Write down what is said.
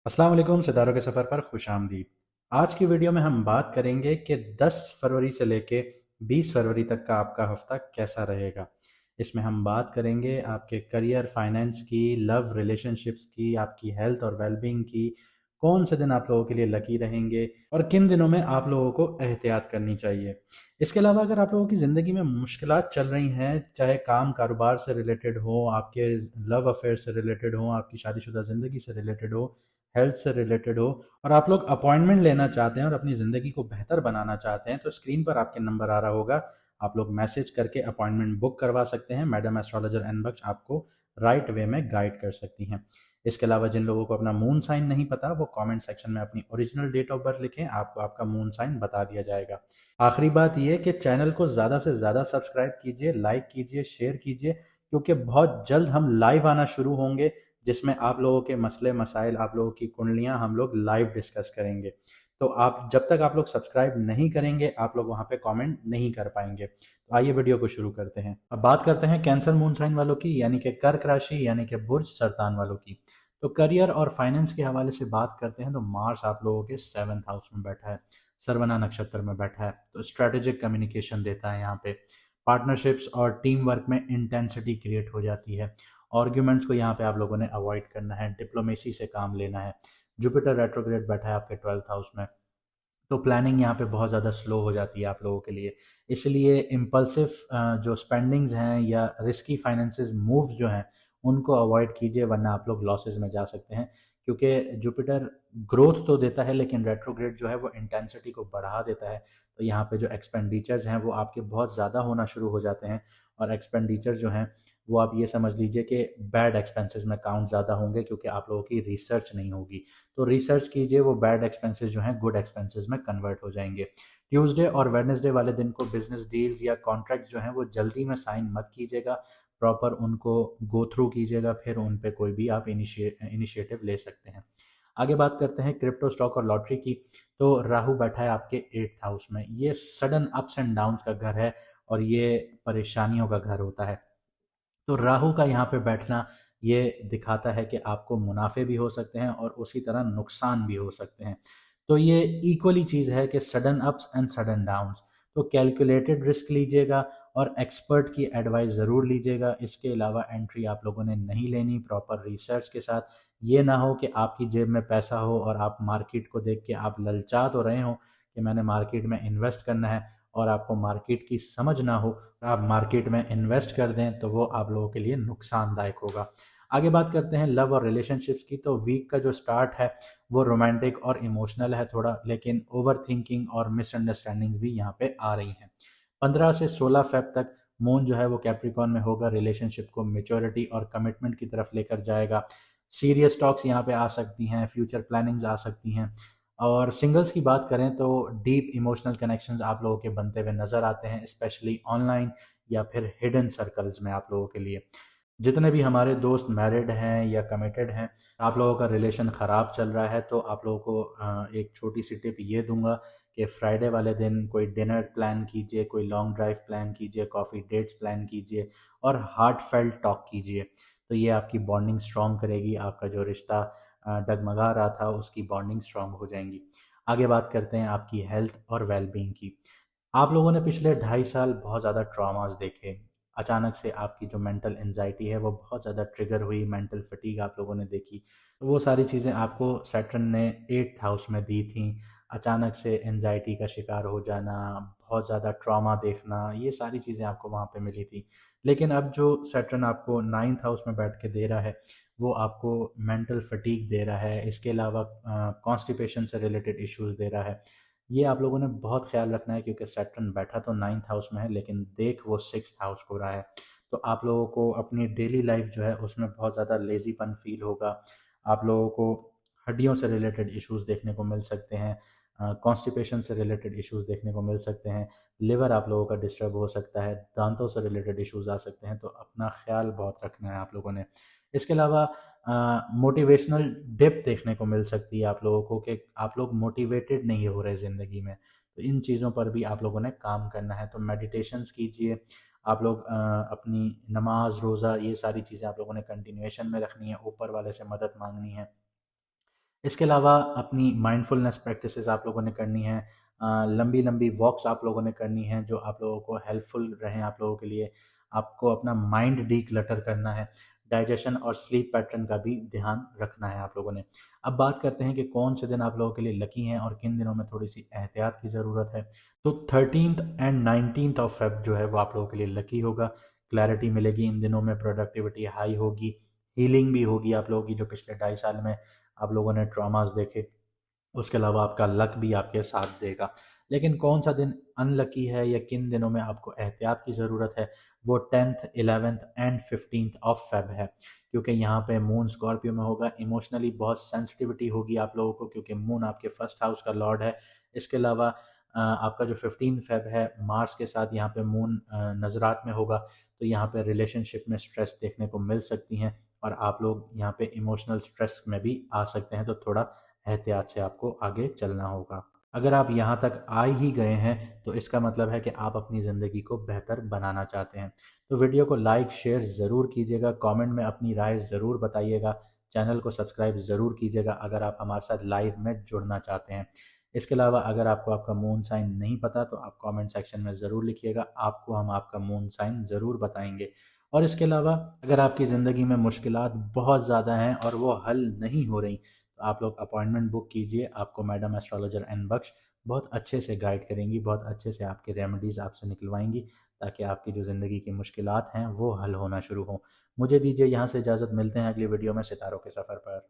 अस्सलाम वालेकुम, सितारों के सफ़र पर खुश आमदीद। आज की वीडियो में हम बात करेंगे कि 10 फरवरी से लेके 20 फरवरी तक का आपका हफ्ता कैसा रहेगा। इसमें हम बात करेंगे आपके करियर, फाइनेंस की, लव रिलेशनशिप्स की, आपकी हेल्थ और वेलबींग की, कौन से दिन आप लोगों के लिए लकी रहेंगे और किन दिनों में आप लोगों को एहतियात करनी चाहिए। इसके अलावा अगर आप लोगों की ज़िंदगी में मुश्किलात चल रही हैं, चाहे काम कारोबार से रिलेटेड हो, आपके लव अफेयर से रिलेटेड हो, आपकी शादीशुदा ज़िंदगी से रिलेटेड हो, हेल्थ से रिलेटेड हो और आप लोग अपॉइंटमेंट लेना चाहते हैं और अपनी ज़िंदगी को बेहतर बनाना चाहते हैं, तो स्क्रीन पर आपके नंबर आ रहा होगा। आप लोग मैसेज करके अपॉइंटमेंट बुक करवा सकते हैं। मैडम एस्ट्रोलॉजर एन बख्श आपको राइट वे में गाइड कर सकती हैं। इसके अलावा जिन लोगों को अपना मून साइन नहीं पता, वो कमेंट सेक्शन में अपनी ओरिजिनल डेट ऑफ बर्थ लिखें, आपको आपका मून साइन बता दिया जाएगा। आखिरी बात यह कि चैनल को ज़्यादा से ज़्यादा सब्सक्राइब कीजिए, लाइक कीजिए, शेयर कीजिए, क्योंकि बहुत जल्द हम लाइव आना शुरू होंगे जिसमें आप लोगों के मसले मसाइल, आप लोगों की कुंडलियां हम लोग लाइव डिस्कस करेंगे। तो आप जब तक आप लोग सब्सक्राइब नहीं करेंगे, आप लोग वहां पे कमेंट नहीं कर पाएंगे। तो आइए वीडियो को शुरू करते हैं। अब बात करते हैं कैंसर मून साइन वालों की, यानी कि कर्क राशि, यानी कि बुर्ज सरतान वालों की। तो करियर और फाइनेंस के हवाले से बात करते हैं तो मार्स आप लोगों के 7th हाउस में बैठा है, सरवना नक्षत्र में बैठा है, तो स्ट्रेटेजिक कम्युनिकेशन देता है यहाँ पे। पार्टनरशिप्स और टीम वर्क में इंटेंसिटी क्रिएट हो जाती है। आर्ग्यूमेंट्स को यहाँ पे आप लोगों ने अवॉइड करना है, डिप्लोमेसी से काम लेना है। जुपिटर रेट्रोग्रेड बैठा है आपके 12th हाउस में, तो प्लानिंग यहाँ पे बहुत ज़्यादा स्लो हो जाती है आप लोगों के लिए। इसलिए इम्पल्सिव जो स्पेंडिंग्स हैं या रिस्की फाइनेंसेस मूव्स जो हैं, उनको अवॉइड कीजिए, वरना आप लोग लॉसेस में जा सकते हैं। क्योंकि जुपिटर ग्रोथ तो देता है, लेकिन रेट्रोग्रेड जो है वो इंटेंसिटी को बढ़ा देता है। तो यहाँ पे जो एक्सपेंडिचर्स हैं वो आपके बहुत ज़्यादा होना शुरू हो जाते हैं, और एक्सपेंडिचर जो हैं वो आप ये समझ लीजिए कि बैड एक्सपेंसेस में काउंट ज़्यादा होंगे, क्योंकि आप लोगों की रिसर्च नहीं होगी। तो रिसर्च कीजिए, वो बैड एक्सपेंसेस जो हैं गुड एक्सपेंसेस में कन्वर्ट हो जाएंगे। ट्यूसडे और वेडनेसडे वाले दिन को बिजनेस डील्स या कॉन्ट्रैक्ट जो हैं वो जल्दी में साइन मत कीजिएगा, प्रॉपर उनको गो थ्रू कीजिएगा, फिर उन पे कोई भी आप इनिशिएटिव ले सकते हैं। आगे बात करते हैं क्रिप्टो, स्टॉक और लॉटरी की। तो राहु बैठा है आपके 8th हाउस में। ये सडन अप्स एंड डाउन्स का घर है, और ये परेशानियों का घर होता है। तो राहु का यहाँ पे बैठना ये दिखाता है कि आपको मुनाफे भी हो सकते हैं और उसी तरह नुकसान भी हो सकते हैं। तो ये इक्वली चीज़ है कि sudden ups and sudden downs. तो कैलकुलेटेड रिस्क लीजिएगा और एक्सपर्ट की एडवाइस ज़रूर लीजिएगा। इसके अलावा एंट्री आप लोगों ने नहीं लेनी, प्रॉपर रिसर्च के साथ। ये ना हो कि आपकी जेब में पैसा हो और आप मार्केट को देख के आप ललचा तो रहे हो कि मैंने मार्केट में इन्वेस्ट करना है, और आपको मार्केट की समझ ना हो, आप मार्केट में इन्वेस्ट कर दें तो वो आप लोगों के लिए नुकसानदायक होगा। आगे बात करते हैं लव और रिलेशनशिप्स की। तो वीक का जो स्टार्ट है वो रोमांटिक और इमोशनल है थोड़ा, लेकिन ओवर थिंकिंग और मिसअंडरस्टैंडिंग्स भी यहाँ पे आ रही हैं। 15 से 16 फेब तक मून जो है वो कैप्रिकॉन में होगा, रिलेशनशिप को मेच्योरिटी और कमिटमेंट की तरफ लेकर जाएगा। सीरियस टॉक्स यहाँ पे आ सकती हैं, फ्यूचर प्लानिंग्स आ सकती हैं। और सिंगल्स की बात करें तो डीप इमोशनल कनेक्शंस आप लोगों के बनते हुए नजर आते हैं, स्पेशली ऑनलाइन या फिर हिडन सर्कल्स में आप लोगों के लिए। जितने भी हमारे दोस्त मैरिड हैं या कमिटेड हैं, आप लोगों का रिलेशन ख़राब चल रहा है, तो आप लोगों को एक छोटी सी टिप ये दूंगा कि फ्राइडे वाले दिन कोई डिनर प्लान कीजिए, कोई लॉन्ग ड्राइव प्लान कीजिए, कॉफ़ी डेट्स प्लान कीजिए, और हार्ट फेल्ट टॉक कीजिए। तो ये आपकी बॉन्डिंग स्ट्रॉन्ग करेगी, आपका जो रिश्ता डगमगा रहा था उसकी बॉन्डिंग स्ट्रॉन्ग हो जाएंगी। आगे बात करते हैं आपकी हेल्थ और वेलबींग की। आप लोगों ने पिछले 2.5 साल बहुत ज़्यादा ट्रॉमास देखे। अचानक से आपकी जो मेंटल एंजाइटी है वो बहुत ज़्यादा ट्रिगर हुई, मेंटल फटीग आप लोगों ने देखी। तो वो सारी चीज़ें आपको सैटर्न ने 8th हाउस में दी थी। अचानक से एंजाइटी का शिकार हो जाना, बहुत ज़्यादा ट्रॉमा देखना, ये सारी चीज़ें आपको वहाँ पे मिली थी। लेकिन अब जो सैटर्न आपको 9th हाउस में बैठ के दे रहा है, वो आपको मेंटल फटीग दे रहा है, इसके अलावा कॉन्स्टिपेशन से रिलेटेड इश्यूज दे रहा है। ये आप लोगों ने बहुत ख्याल रखना है, क्योंकि सैटर्न बैठा तो 9th हाउस में है, लेकिन देख वो 6th हाउस को रहा है। तो आप लोगों को अपनी डेली लाइफ जो है उसमें बहुत ज़्यादा लेजीपन फील होगा। आप लोगों को हड्डियों से रिलेटेड इश्यूज देखने को मिल सकते हैं, कॉन्स्टिपेशन से रिलेटेड इश्यूज देखने को मिल सकते हैं, लिवर आप लोगों का डिस्टर्ब हो सकता है, दांतों से रिलेटेड इश्यूज आ सकते हैं। तो अपना ख्याल बहुत रखना है आप लोगों ने। इसके अलावा मोटिवेशनल डिप देखने को मिल सकती है आप लोगों को, कि आप लोग मोटिवेटेड नहीं हो रहे ज़िंदगी में। तो इन चीज़ों पर भी आप लोगों ने काम करना है। तो मेडिटेशंस कीजिए आप लोग, अपनी नमाज रोज़ा ये सारी चीज़ें आप लोगों ने कंटिन्यूएशन में रखनी है, ऊपर वाले से मदद मांगनी है। इसके अलावा अपनी माइंडफुलनेस प्रैक्टिसेस आप लोगों ने करनी है, लंबी लंबी वॉक्स आप लोगों ने करनी है जो आप लोगों को हेल्पफुल रहें आप लोगों के लिए। आपको अपना माइंड डी क्लटर करना है। डाइजेशन और स्लीप पैटर्न का भी ध्यान रखना है आप लोगों ने। अब बात करते हैं कि कौन से दिन आप लोगों के लिए लकी हैं और किन दिनों में थोड़ी सी एहतियात की ज़रूरत है। तो 13th and 19th of Feb जो है वो आप लोगों के लिए लकी होगा। क्लैरिटी मिलेगी इन दिनों में, प्रोडक्टिविटी हाई होगी, हीलिंग भी होगी आप लोगों की जो पिछले 2.5 साल में आप लोगों ने ट्रॉमास देखे। उसके अलावा आपका लक भी आपके साथ देगा। लेकिन कौन सा दिन अनलकी है या किन दिनों में आपको एहतियात की ज़रूरत है, वो 10th 11th and 15th of Feb है। क्योंकि यहाँ पे मून स्कॉर्पियो में होगा, इमोशनली बहुत सेंसिटिविटी होगी आप लोगों को क्योंकि मून आपके फर्स्ट हाउस का लॉर्ड है। इसके अलावा आपका जो 15 फेब है मार्स के साथ यहाँ पे मून नज़रात में होगा, तो यहाँ पे रिलेशनशिप में स्ट्रेस देखने को मिल सकती हैं और आप लोग यहाँ पे इमोशनल स्ट्रेस में भी आ सकते हैं, तो थोड़ा एहतियात से आपको आगे चलना होगा। अगर आप यहाँ तक आ ही गए हैं तो इसका मतलब है कि आप अपनी ज़िंदगी को बेहतर बनाना चाहते हैं। तो वीडियो को लाइक शेयर ज़रूर कीजिएगा, कमेंट में अपनी राय ज़रूर बताइएगा, चैनल को सब्सक्राइब ज़रूर कीजिएगा अगर आप हमारे साथ लाइव में जुड़ना चाहते हैं। इसके अलावा अगर आपको आपका मून साइन नहीं पता तो आप कमेंट सेक्शन में ज़रूर लिखिएगा, आपको हम आपका मून साइन ज़रूर बताएंगे। और इसके अलावा अगर आपकी ज़िंदगी में मुश्किलात बहुत ज़्यादा हैं और वो हल नहीं हो रही, तो आप लोग अपॉइंटमेंट बुक कीजिए, आपको मैडम एस्ट्रोलॉजर एन बख्श बहुत अच्छे से गाइड करेंगी, बहुत अच्छे से आपके रेमेडीज़ आपसे निकलवाएंगी ताकि आपकी जो ज़िंदगी की मुश्किलात हैं वो हल होना शुरू हों। मुझे दीजिए यहाँ से इजाज़त, मिलते हैं अगली वीडियो में सितारों के सफ़र पर।